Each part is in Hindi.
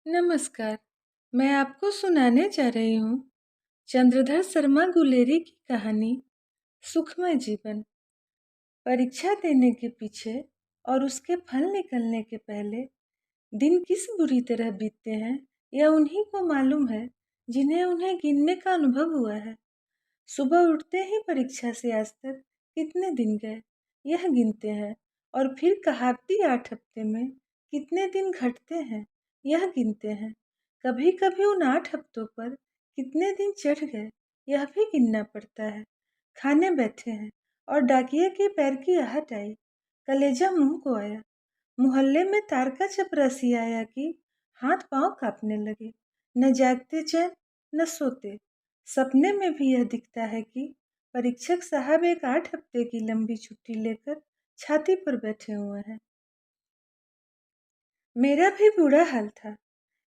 नमस्कार। मैं आपको सुनाने जा रही हूँ चंद्रधर शर्मा गुलेरी की कहानी सुखमय जीवन। परीक्षा देने के पीछे और उसके फल निकलने के पहले दिन किस बुरी तरह बीतते हैं यह उन्हीं को मालूम है जिन्हें उन्हें गिनने का अनुभव हुआ है। सुबह उठते ही परीक्षा से आज तक कितने दिन गए यह गिनते हैं, और फिर कहावती 8 हफ्ते में कितने दिन घटते हैं यह गिनते हैं। कभी कभी उन 8 हफ्तों पर कितने दिन चढ़ गए यह भी गिनना पड़ता है। खाने बैठे हैं और डाकिये के पैर की आहट आई, कलेजा मुंह को आया। मोहल्ले में तार का चपरासी आया कि हाथ पांव कांपने लगे। न जागते चैन न सोते। सपने में भी यह दिखता है कि परीक्षक साहब एक 8 हफ्ते की लंबी छुट्टी लेकर छाती पर बैठे हुए हैं। मेरा भी बुरा हाल था।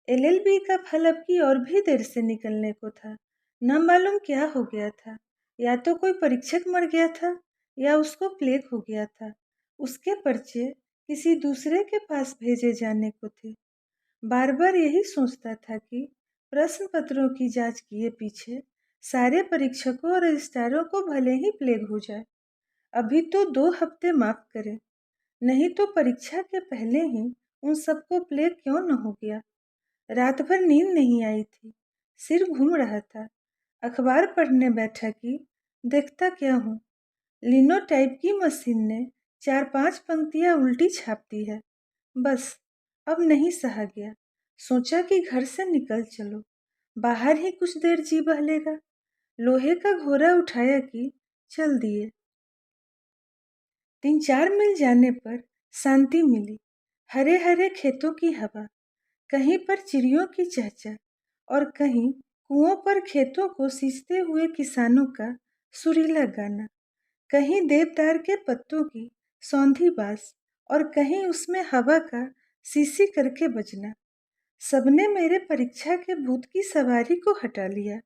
एलएलबी का फल अब की और भी देर से निकलने को था। न मालूम क्या हो गया था। या तो कोई परीक्षक मर गया था या उसको प्लेग हो गया था। उसके पर्चे किसी दूसरे के पास भेजे जाने को थे। बार बार यही सोचता था कि प्रश्न पत्रों की जांच किए पीछे सारे परीक्षकों और रजिस्ट्रारों को भले ही प्लेग हो जाए। अभी तो 2 हफ्ते माफ करें, नहीं तो परीक्षा के पहले ही उन सबको प्लेग क्यों न हो गया। रात भर नींद नहीं आई थी, सिर घूम रहा था। अखबार पढ़ने बैठा कि देखता क्या हूँ, लिनोटाइप की मशीन ने 4-5 पंक्तियाँ उल्टी छाप दी है। बस अब नहीं सहा गया। सोचा कि घर से निकल चलो, बाहर ही कुछ देर जी बहलेगा। लोहे का घोड़ा उठाया कि चल दिए। 3-4 मील जाने पर शांति मिली। हरे हरे खेतों की हवा, कहीं पर चिड़ियों की चहचह और कहीं कुओं पर खेतों को सींचते हुए किसानों का सुरीला गाना, कहीं देवदार के पत्तों की सौंधी बास और कहीं उसमें हवा का सीसी करके बजना। सबने मेरे परीक्षा के भूत की सवारी को हटा लिया।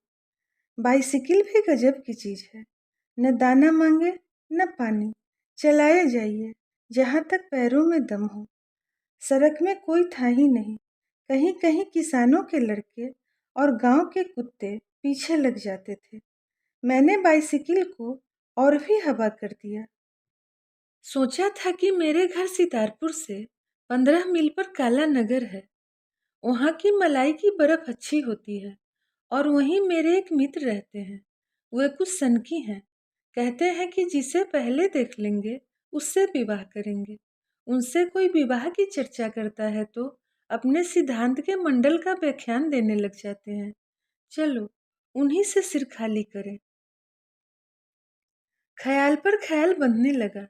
बाइसिकल भी गजब की चीज है, न दाना मांगे न पानी, चलाए जाइए जहाँ तक पैरों में दम हो। सड़क में कोई था ही नहीं। कहीं कहीं किसानों के लड़के और गांव के कुत्ते पीछे लग जाते थे। मैंने बाइसिकल को और भी हवा कर दिया। सोचा था कि मेरे घर सितारपुर से 15 मील पर काला नगर है। वहाँ की मलाई की बर्फ अच्छी होती है, और वहीं मेरे एक मित्र रहते हैं। वे कुछ सनकी हैं। कहते हैं कि जिसे पहले देख लेंगे उससे विवाह करेंगे। उनसे कोई विवाह की चर्चा करता है तो अपने सिद्धांत के मंडल का व्याख्यान देने लग जाते हैं। चलो उन्हीं से सिर खाली करें। ख्याल पर ख्याल बंधने लगा।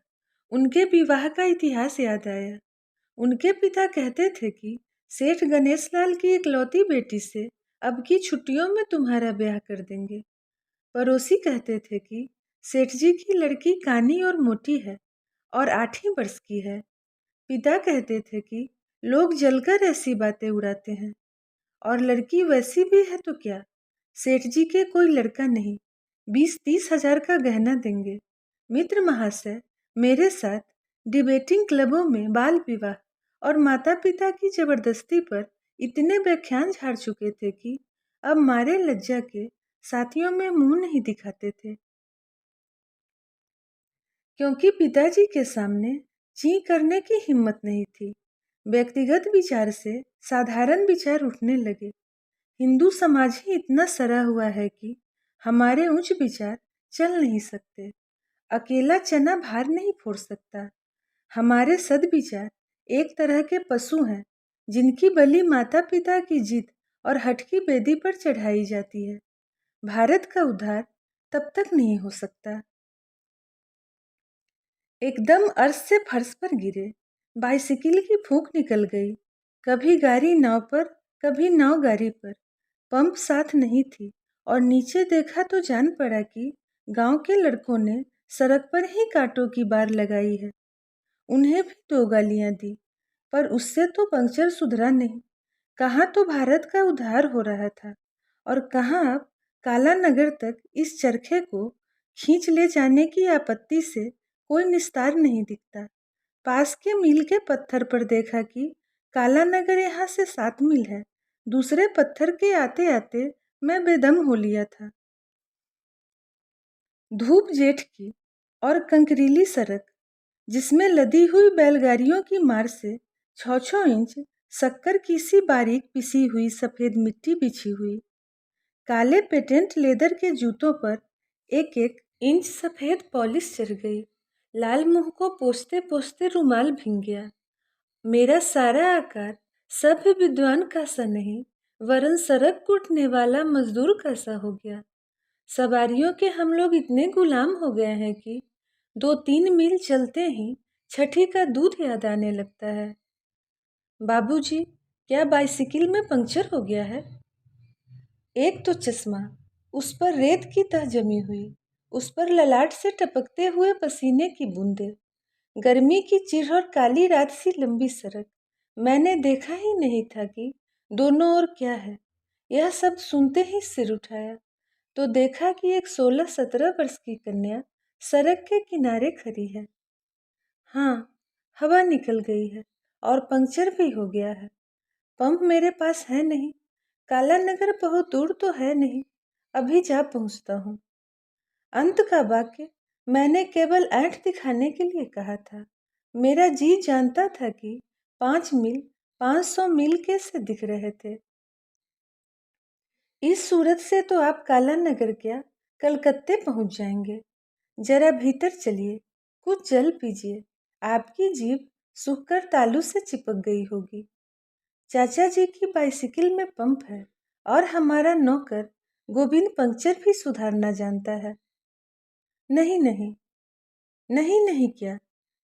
उनके विवाह का इतिहास याद आया। उनके पिता कहते थे कि सेठ गणेश लाल की इकलौती बेटी से अब की छुट्टियों में तुम्हारा ब्याह कर देंगे। पड़ोसी कहते थे कि सेठ जी की लड़की कानी और मोटी है और 8 ही वर्ष की है। पिता कहते थे कि लोग जलकर ऐसी बातें उड़ाते हैं, और लड़की वैसी भी है तो क्या, सेठ जी के कोई लड़का नहीं, 20-30 हजार का गहना देंगे। मित्र महाशय मेरे साथ डिबेटिंग क्लबों में बाल विवाह और माता पिता की जबरदस्ती पर इतने व्याख्यान झाड़ चुके थे कि अब मारे लज्जा के साथियों में मुंह नहीं दिखाते थे, क्योंकि पिताजी के सामने ची करने की हिम्मत नहीं थी। व्यक्तिगत विचार से साधारण विचार उठने लगे। हिंदू समाज ही इतना सड़ा हुआ है कि हमारे उच्च विचार चल नहीं सकते। अकेला चना भार नहीं फोड़ सकता। हमारे सद्विचार एक तरह के पशु हैं जिनकी बलि माता पिता की जिद और हठ की बेदी पर चढ़ाई जाती है। भारत का उद्धार तब तक नहीं हो सकता। एकदम अर्श से फर्श पर गिरे। बाइसिकल की फूंक निकल गई। कभी गाड़ी नाव पर, कभी नाव गाड़ी पर। पंप साथ नहीं थी, और नीचे देखा तो जान पड़ा कि गांव के लड़कों ने सड़क पर ही कांटों की बार लगाई है। उन्हें भी 2 गालियां दी, पर उससे तो पंक्चर सुधरा नहीं। कहाँ तो भारत का उद्धार हो रहा था, और कहाँ अब काला नगर तक इस चरखे को खींच ले जाने की आपत्ति से कोई निस्तार नहीं दिखता। पास के मील के पत्थर पर देखा कि काला नगर यहाँ से 7 मील है, दूसरे पत्थर के आते आते मैं बेदम हो लिया था। धूप जेठ की और कंकरीली सड़क, जिसमें लदी हुई बैलगाड़ियों की मार से 6-6 इंच शक्कर की सी बारीक पिसी हुई सफेद मिट्टी बिछी हुई। काले पेटेंट लेदर के जूतों पर एक एक इंच सफेद पॉलिश चढ़ गई। लाल मुंह को पोंछते पोंछते रुमाल भींग गया। मेरा सारा आकार सभ्य विद्वान का सा नहीं, वरन सड़क कूटने वाला मजदूर का सा हो गया। सवारियों के हम लोग इतने गुलाम हो गए हैं कि 2-3 मील चलते ही छठी का दूध याद आने लगता है। बाबूजी, क्या बाइसिकल में पंक्चर हो गया है? एक तो चश्मा, उस पर रेत की तह जमी हुई, उस पर ललाट से टपकते हुए पसीने की बूंदें, गर्मी की चिढ़ और काली रात सी लंबी सड़क। मैंने देखा ही नहीं था कि दोनों ओर क्या है। यह सब सुनते ही सिर उठाया तो देखा कि एक 16-17 वर्ष की कन्या सड़क के किनारे खड़ी है। हाँ, हवा निकल गई है और पंक्चर भी हो गया है। पंप मेरे पास है नहीं। काला नगर बहुत दूर तो है नहीं, अभी जा पहुंचता हूँ। अंत का वाक्य मैंने केवल ऐंठ दिखाने के लिए कहा था। मेरा जी जानता था कि 5 मील 500 मील कैसे दिख रहे थे। इस सूरत से तो आप काला नगर क्या कलकत्ते पहुंच जाएंगे। जरा भीतर चलिए, कुछ जल पीजिए, आपकी जीभ सूखकर तालू से चिपक गई होगी। चाचा जी की बाइसिकल में पंप है और हमारा नौकर गोविंद पंक्चर भी सुधारना जानता है। नहीं नहीं, नहीं नहीं क्या?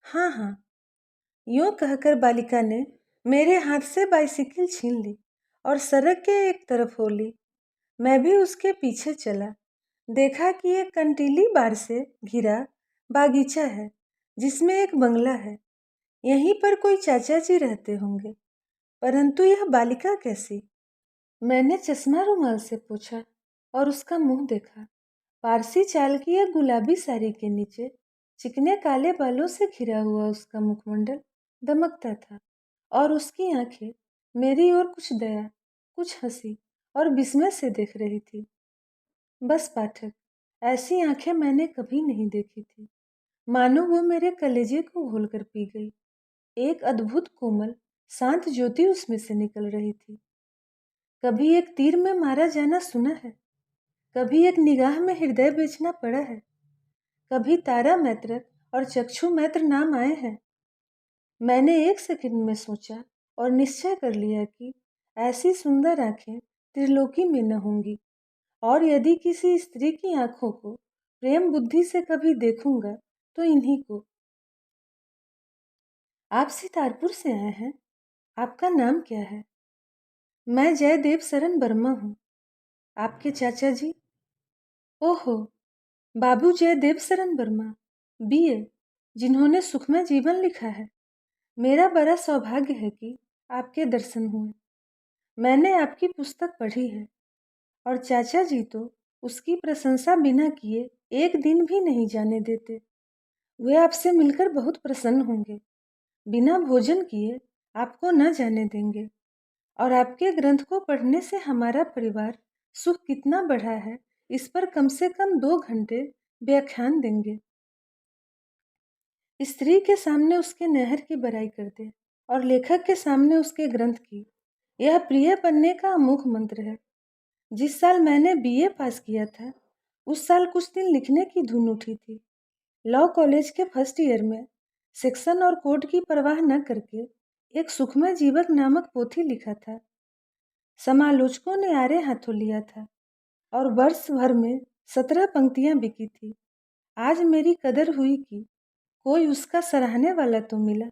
हाँ हाँ। यूं कहकर बालिका ने मेरे हाथ से बाइसिकल छीन ली और सड़क के एक तरफ हो ली। मैं भी उसके पीछे चला। देखा कि एक कंटीली बाड़ से घिरा बागीचा है, जिसमें एक बंगला है। यहीं पर कोई चाचा जी रहते होंगे, परंतु यह बालिका कैसी? मैंने चश्मा रुमाल से पूछा और उसका मुंह देखा। पारसी चाल की एक गुलाबी साड़ी के नीचे चिकने काले बालों से घिरा हुआ उसका मुखमंडल दमकता था और उसकी आंखें मेरी ओर कुछ दया, कुछ हंसी और विस्मय से देख रही थी। बस पाठक, ऐसी आंखें मैंने कभी नहीं देखी थी। मानो वो मेरे कलेजे को घोल कर पी गई। एक अद्भुत कोमल शांत ज्योति उसमें से निकल रही थी। कभी एक तीर में मारा जाना सुना है, कभी एक निगाह में हृदय बेचना पड़ा है, कभी तारा मैत्रक और चक्षु मैत्र नाम आए हैं। मैंने एक सेकंड में सोचा और निश्चय कर लिया कि ऐसी सुंदर आंखें त्रिलोकी में न होंगी, और यदि किसी स्त्री की आंखों को प्रेम बुद्धि से कभी देखूंगा तो इन्हीं को। आप सितारपुर से आए हैं, आपका नाम क्या है? मैं जयदेव शरण वर्मा हूँ। आपके चाचा जी? ओहो, बाबू जयदेव शरण वर्मा, बीए, जिन्होंने सुखमय जीवन लिखा है। मेरा बड़ा सौभाग्य है कि आपके दर्शन हुए। मैंने आपकी पुस्तक पढ़ी है और चाचा जी तो उसकी प्रशंसा बिना किए एक दिन भी नहीं जाने देते। वे आपसे मिलकर बहुत प्रसन्न होंगे। बिना भोजन किए आपको न जाने देंगे। और आपके ग्रंथ को पढ़ने से हमारा परिवार सुख कितना बढ़ा है, इस पर कम से कम 2 घंटे व्याख्यान देंगे। स्त्री के सामने उसके नहर की बड़ाई कर दे और लेखक के सामने उसके ग्रंथ की, यह प्रिय बनने का अमोघ मंत्र है। जिस साल मैंने बीए पास किया था, उस साल कुछ दिन लिखने की धुन उठी थी। लॉ कॉलेज के फर्स्ट ईयर में सेक्शन और कोड की परवाह न करके एक सुखमय जीवक नामक पोथी लिखा था। समालोचकों ने आरे हाथों लिया था और वर्ष भर में 17 पंक्तियां बिकी थी। आज मेरी कदर हुई कि कोई उसका सराहने वाला तो मिला।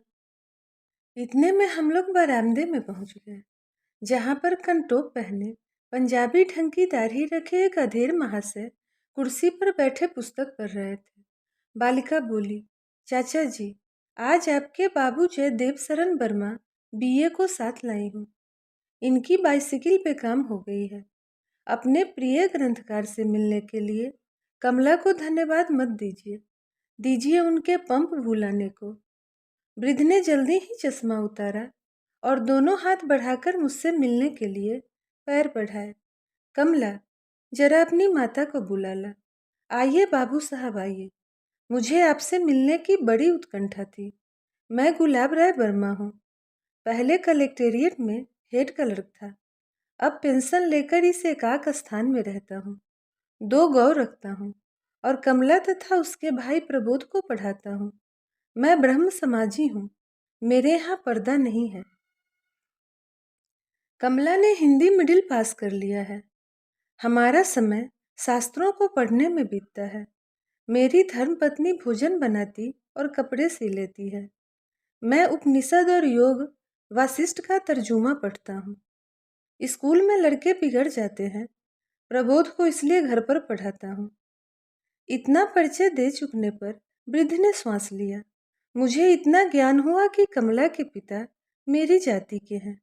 इतने में हम लोग बरामदे में पहुंच गए, जहां पर कंटोप पहने पंजाबी ढंग की दाढ़ी रखे एक अधेड़ महाशय कुर्सी पर बैठे पुस्तक पढ़ रहे थे। बालिका बोली, चाचा जी, आज आपके बाबू जयदेव शरण वर्मा बीए को साथ लाई हूँ। इनकी बाइसिकल पे काम हो गई है। अपने प्रिय ग्रंथकार से मिलने के लिए कमला को धन्यवाद मत दीजिए, दीजिए उनके पंप भूलाने को। वृद्ध ने जल्दी ही चश्मा उतारा और दोनों हाथ बढ़ाकर मुझसे मिलने के लिए पैर बढ़ाए। कमला, जरा अपनी माता को बुला ला। आइए बाबू साहब आइए, मुझे आपसे मिलने की बड़ी उत्कंठा थी। मैं गुलाब राय वर्मा हूँ। पहले कलेक्टेरिएट में हेड क्लर्क था। अब पेंशन लेकर इस एकाक स्थान में रहता हूँ। 2 गौ रखता हूँ और कमला तथा उसके भाई प्रबोध को पढ़ाता हूँ। मैं ब्रह्म समाजी हूँ। मेरे यहाँ पर्दा नहीं है। कमला ने हिंदी मिडिल पास कर लिया है। हमारा समय शास्त्रों को पढ़ने में बीतता है। मेरी धर्मपत्नी भोजन बनाती और कपड़े सी लेती है। मैं उपनिषद और योग वासिष्ठ का तर्जुमा पढ़ता हूँ। स्कूल में लड़के बिगड़ जाते हैं, प्रबोध को इसलिए घर पर पढ़ाता हूँ। इतना परिचय दे चुकने पर वृद्ध ने श्वास लिया। मुझे इतना ज्ञान हुआ कि कमला के पिता मेरी जाति के हैं।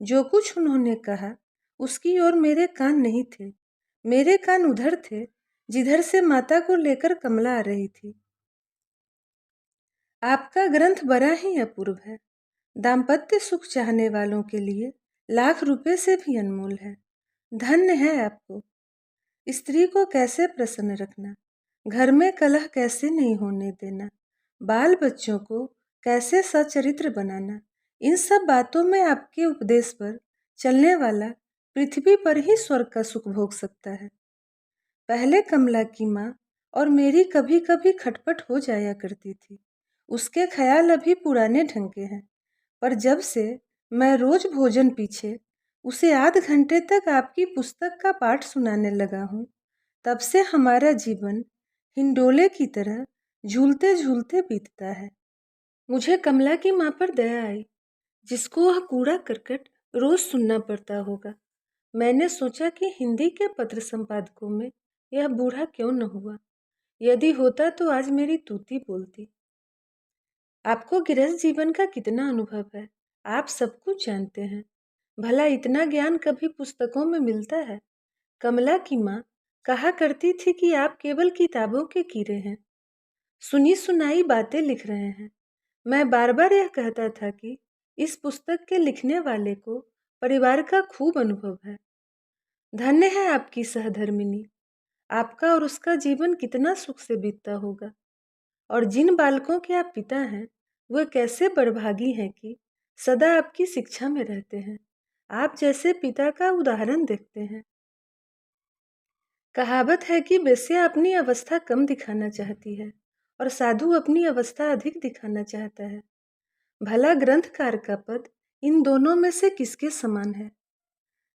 जो कुछ उन्होंने कहा उसकी ओर मेरे कान नहीं थे। मेरे कान उधर थे जिधर से माता को लेकर कमला आ रही थी। आपका ग्रंथ बड़ा ही अपूर्व है। दाम्पत्य सुख चाहने वालों के लिए लाख रुपए से भी अनमोल है। धन्य है आपको। स्त्री को कैसे प्रसन्न रखना, घर में कलह कैसे नहीं होने देना, बाल बच्चों को कैसे सच्चरित्र बनाना, इन सब बातों में आपके उपदेश पर चलने वाला पृथ्वी पर ही स्वर्ग का सुख भोग सकता है। पहले कमला की माँ और मेरी कभी कभी खटपट हो जाया करती थी। उसके ख्याल अभी पुराने ढंग के हैं, पर जब से मैं रोज भोजन पीछे उसे आध घंटे तक आपकी पुस्तक का पाठ सुनाने लगा हूँ, तब से हमारा जीवन हिंडोले की तरह झूलते झूलते बीतता है। मुझे कमला की माँ पर दया आई, जिसको वह कूड़ा करकट रोज सुनना पड़ता होगा। मैंने सोचा कि हिंदी के पत्र संपादकों में यह बूढ़ा क्यों न हुआ। यदि होता तो आज मेरी तूती बोलती। आपको गृहस्थ जीवन का कितना अनुभव है, आप सब कुछ जानते हैं। भला इतना ज्ञान कभी पुस्तकों में मिलता है? कमला की माँ कहा करती थी कि आप केवल किताबों के कीड़े हैं, सुनी सुनाई बातें लिख रहे हैं। मैं बार बार यह कहता था कि इस पुस्तक के लिखने वाले को परिवार का खूब अनुभव है। धन्य है आपकी सहधर्मिणी। आपका और उसका जीवन कितना सुख से बीतता होगा। और जिन बालकों के आप पिता हैं, वे कैसे बड़भागी हैं कि सदा आपकी शिक्षा में रहते हैं। आप जैसे पिता का उदाहरण देखते हैं। कहावत है कि वेश्या अपनी अवस्था कम दिखाना चाहती है और साधु अपनी अवस्था अधिक दिखाना चाहता है। भला ग्रंथकार का पद इन दोनों में से किसके समान है?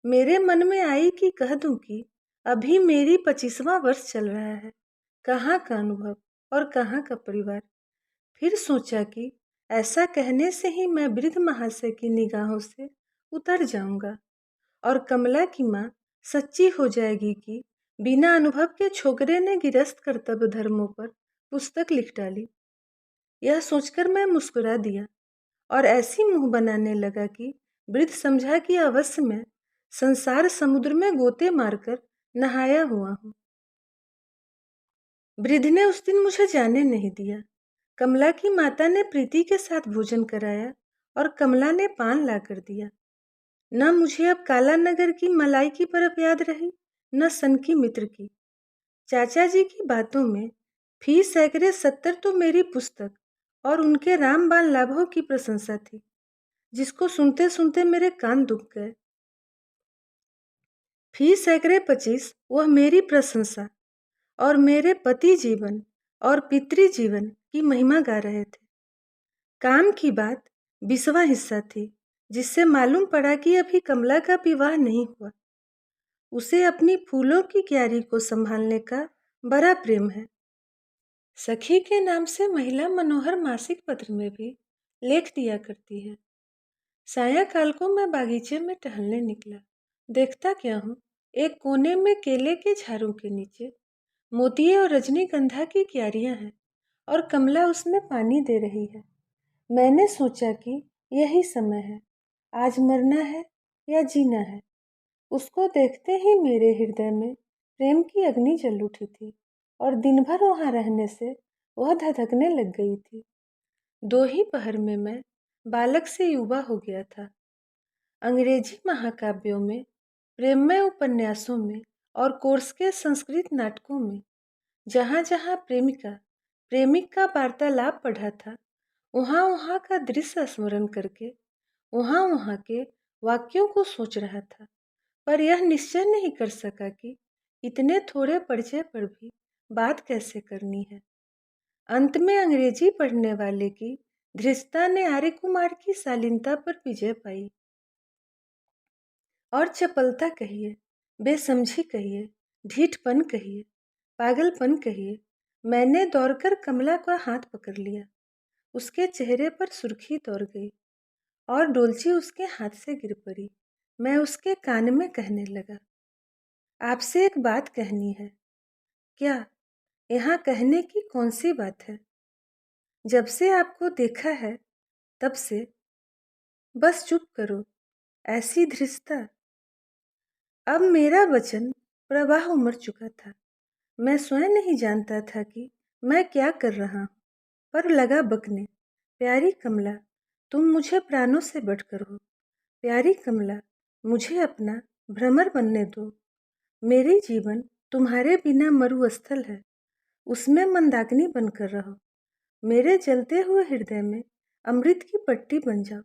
मेरे मन में आई कि कह दूं कि अभी मेरी 25वां वर्ष चल रहा है। कहाँ का अनुभव और कहाँ का परिवार। फिर सोचा कि ऐसा कहने से ही मैं वृद्ध महाशय की निगाहों से उतर जाऊंगा और कमला की माँ सच्ची हो जाएगी कि बिना अनुभव के छोकरे ने गिरस्त कर्तव्य धर्मों पर पुस्तक लिख डाली। यह सोचकर मैं मुस्कुरा दिया और ऐसी मुंह बनाने लगा कि वृद्ध समझा कि अवश्य मैं संसार समुद्र में गोते मारकर नहाया हुआ हूँ। वृद्ध ने उस दिन मुझे जाने नहीं दिया। कमला की माता ने प्रीति के साथ भोजन कराया और कमला ने पान ला कर दिया। न मुझे अब काला नगर की मलाई की बर्फ याद रही, न सन की मित्र की। चाचा जी की बातों में फी सैकड़े 70 तो मेरी पुस्तक और उनके रामबाण लाभों की प्रशंसा थी, जिसको सुनते सुनते मेरे कान दुख गए। फी सैकड़े 25 वह मेरी प्रशंसा और मेरे पति जीवन और पितृ जीवन की महिमा गा रहे थे। काम की बात 20वां हिस्सा थी, जिससे मालूम पड़ा कि अभी कमला का विवाह नहीं हुआ। उसे अपनी फूलों की क्यारी को संभालने का बड़ा प्रेम है। सखी के नाम से महिला मनोहर मासिक पत्र में भी लेख दिया करती है। सायंकाल को मैं बागीचे में टहलने निकला। देखता क्या हूँ, एक कोने में केले के झाड़ों के नीचे मोतिये और रजनीगंधा की क्यारियां हैं और कमला उसमें पानी दे रही है। मैंने सोचा कि यही समय है, आज मरना है या जीना है। उसको देखते ही मेरे हृदय में प्रेम की अग्नि जल उठी थी और दिन भर वहाँ रहने से वह धधकने लग गई थी। 2 ही पहर में मैं बालक से युवा हो गया था। अंग्रेजी महाकाव्यों में प्रेममय उपन्यासों में और कोर्स के संस्कृत नाटकों में जहाँ जहाँ प्रेमिका प्रेमिक का वार्तालाप पढ़ा था, वहाँ वहाँ का दृश्य स्मरण करके वहाँ वहाँ के वाक्यों को सोच रहा था, पर यह निश्चय नहीं कर सका कि इतने थोड़े परिचय पर भी बात कैसे करनी है। अंत में अंग्रेजी पढ़ने वाले की धृष्टता ने आर्य कुमार की शालीनता पर विजय पाई और चपलता कहिए, बेसमझी कहिए, ढीठपन कहिए, पागलपन कहिए, मैंने दौड़कर कमला का हाथ पकड़ लिया। उसके चेहरे पर सुर्खी दौड़ गई और डोलची उसके हाथ से गिर पड़ी। मैं उसके कान में कहने लगा, आपसे एक बात कहनी है। क्या? यहाँ कहने की कौन सी बात है? जब से आपको देखा है तब से। बस चुप करो, ऐसी धृष्टता। अब मेरा वचन प्रवाह उमड़ चुका था। मैं स्वयं नहीं जानता था कि मैं क्या कर रहा हूँ, पर लगा बकने, प्यारी कमला, तुम मुझे प्राणों से बढ़कर हो। प्यारी कमला, मुझे अपना भ्रमर बनने दो। मेरी जीवन तुम्हारे बिना मरुस्थल है, उसमें मंदाकिनी बनकर रहो। मेरे जलते हुए हृदय में अमृत की पट्टी बन जाओ।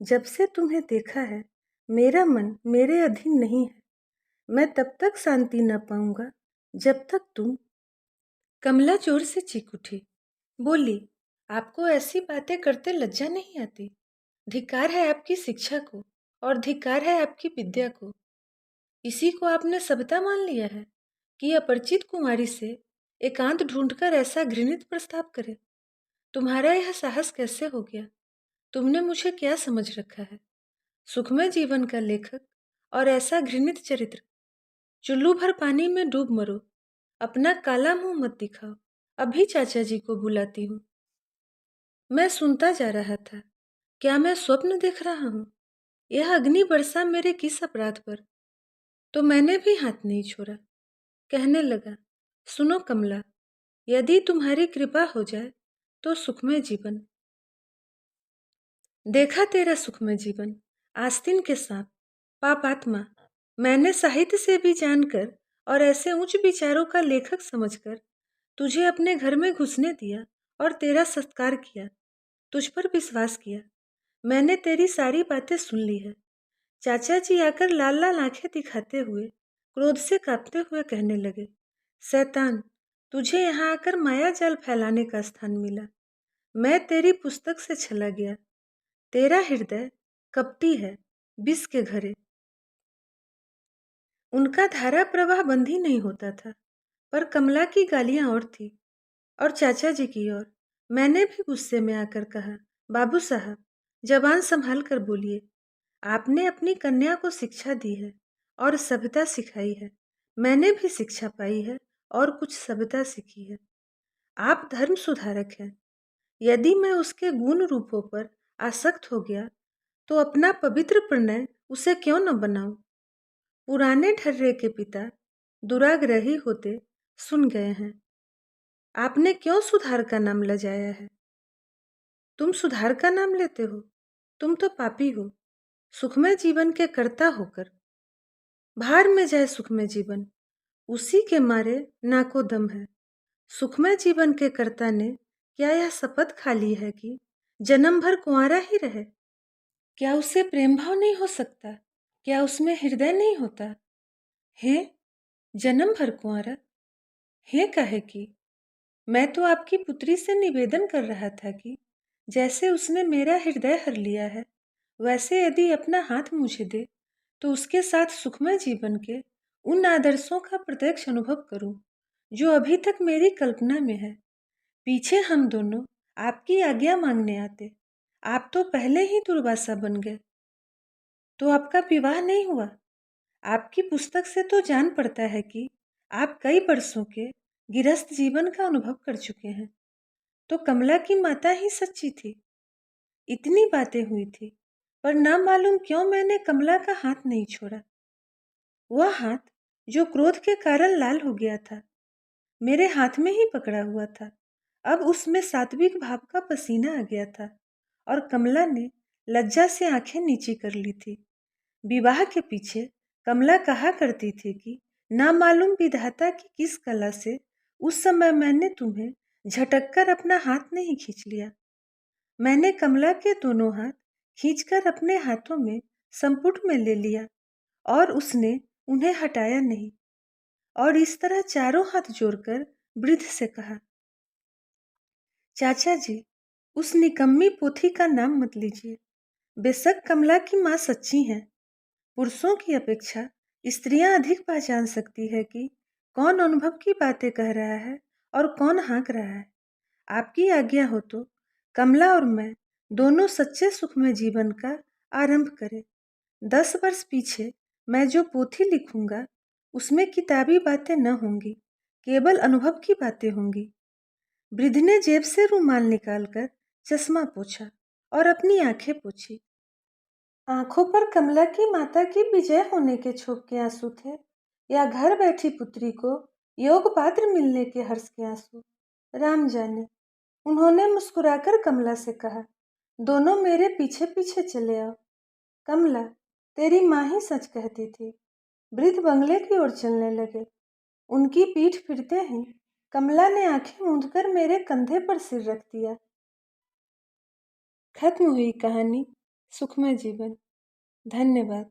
जब से तुम्हें देखा है, मेरा मन मेरे अधीन नहीं है। मैं तब तक शांति न पाऊंगा जब तक तुम। कमला जोर से चीख उठी, बोली, आपको ऐसी बातें करते लज्जा नहीं आती? धिक्कार है आपकी शिक्षा को और धिक्कार है आपकी विद्या को। इसी को आपने सभ्यता मान लिया है कि अपरिचित कुमारी से एकांत ढूंढकर ऐसा घृणित प्रस्ताव करे। तुम्हारा यह साहस कैसे हो गया? तुमने मुझे क्या समझ रखा है? सुखमय जीवन का लेखक और ऐसा घृणित चरित्र। चुल्लू भर पानी में डूब मरो, अपना काला मुंह मत दिखाओ। अभी चाचा जी को बुलाती हूँ। मैं सुनता जा रहा था। क्या मैं स्वप्न देख रहा हूँ? यह अग्नि बरसा मेरे किस अपराध पर? तो मैंने भी हाथ नहीं छोड़ा। कहने लगा, सुनो कमला, यदि तुम्हारी कृपा हो जाए तो सुखमय जीवन। देखा तेरा सुखमय जीवन, आस्तीन के सांप, पापात्मा। मैंने साहित्य से भी जानकर और ऐसे उच्च विचारों का लेखक समझकर तुझे अपने घर में घुसने दिया और तेरा सत्कार किया, तुझ पर विश्वास किया। मैंने तेरी सारी बातें सुन ली है। चाचा जी आकर लाल लाल आंखें दिखाते हुए क्रोध से कांपते हुए कहने लगे, शैतान, तुझे यहाँ आकर माया जाल फैलाने का स्थान मिला। मैं तेरी पुस्तक से छला गया। तेरा हृदय कपटी है, विष के घरे। उनका धारा प्रवाह बंद ही नहीं होता था, पर कमला की गालियां और थी और चाचा जी की ओर। मैंने भी गुस्से में आकर कहा, बाबू साहब, जबान संभाल कर बोलिए। आपने अपनी कन्या को शिक्षा दी है और सभ्यता सिखाई है। मैंने भी शिक्षा पाई है और कुछ सभ्यता सीखी है। आप धर्म सुधारक हैं। यदि मैं उसके गुण रूपों पर आसक्त हो गया तो अपना पवित्र प्रणय उसे क्यों न बनाऊं? पुराने ठर्रे के पिता दुराग्रही होते सुन गए हैं। आपने क्यों सुधार का नाम लजाया है? तुम सुधार का नाम लेते हो? तुम तो पापी हो, सुखमय जीवन के कर्ता होकर। भार में जाए सुखमय जीवन, उसी के मारे नाको दम है। सुखमय जीवन के कर्ता ने क्या यह शपथ खा ली है कि जन्म भर कुंवारा ही रहे? क्या उसे प्रेम भाव नहीं हो सकता? क्या उसमें हृदय नहीं होता? है जन्म भर कुंवारा? है काहे की? मैं तो आपकी पुत्री से निवेदन कर रहा था कि जैसे उसने मेरा हृदय हर लिया है, वैसे यदि अपना हाथ मुझे दे तो उसके साथ सुखमय जीवन के उन आदर्शों का प्रत्यक्ष अनुभव करूं जो अभी तक मेरी कल्पना में है। पीछे हम दोनों आपकी आज्ञा मांगने आते, आप तो पहले ही दुर्वासा बन गए। तो आपका विवाह नहीं हुआ? आपकी पुस्तक से तो जान पड़ता है कि आप कई वर्षों के गृहस्थ जीवन का अनुभव कर चुके हैं। तो कमला की माता ही सच्ची थी। इतनी बातें हुई थी, पर ना मालूम क्यों मैंने कमला का हाथ नहीं छोड़ा। वह हाथ जो क्रोध के कारण लाल हो गया था, मेरे हाथ में ही पकड़ा हुआ था। अब उसमें सात्विक भाव का पसीना आ गया था और कमला ने लज्जा से आंखें नीची कर ली थी। विवाह के पीछे कमला कहा करती थी कि ना मालूम विधाता की किस कला से उस समय मैंने तुम्हें झटक कर अपना हाथ नहीं खींच लिया। मैंने कमला के दोनों हाथ खींचकर अपने हाथों में संपुट में ले लिया और उसने उन्हें हटाया नहीं, और इस तरह चारों हाथ जोड़कर वृद्ध से कहा, चाचा जी, उस निकम्मी पोथी का नाम मत लीजिए। बेशक कमला की माँ सच्ची हैं। पुरुषों की अपेक्षा स्त्रियां अधिक पहचान सकती है कि कौन अनुभव की बातें कह रहा है और कौन हाँक रहा है। आपकी आज्ञा हो तो कमला और मैं दोनों सच्चे सुखमय जीवन का आरंभ करें। 10 वर्ष पीछे मैं जो पोथी लिखूंगा उसमें किताबी बातें न होंगी, केवल अनुभव की बातें होंगी। वृद्ध ने जेब से रुमाल निकालकर चश्मा पोंछा और अपनी आंखें पोंछी। आंखों पर कमला की माता की विजय होने के छोप के आंसू थे, या घर बैठी पुत्री को योग पात्र मिलने के हर्ष के आंसू, राम जाने। उन्होंने मुस्कुराकर कमला से कहा, दोनों मेरे पीछे पीछे चले आओ। कमला, तेरी माँ ही सच कहती थी। वृद्ध बंगले की ओर चलने लगे। उनकी पीठ फिरते ही कमला ने आंखें मूंदकर मेरे कंधे पर सिर रख दिया। खत्म हुई कहानी सुखमय जीवन। धन्यवाद।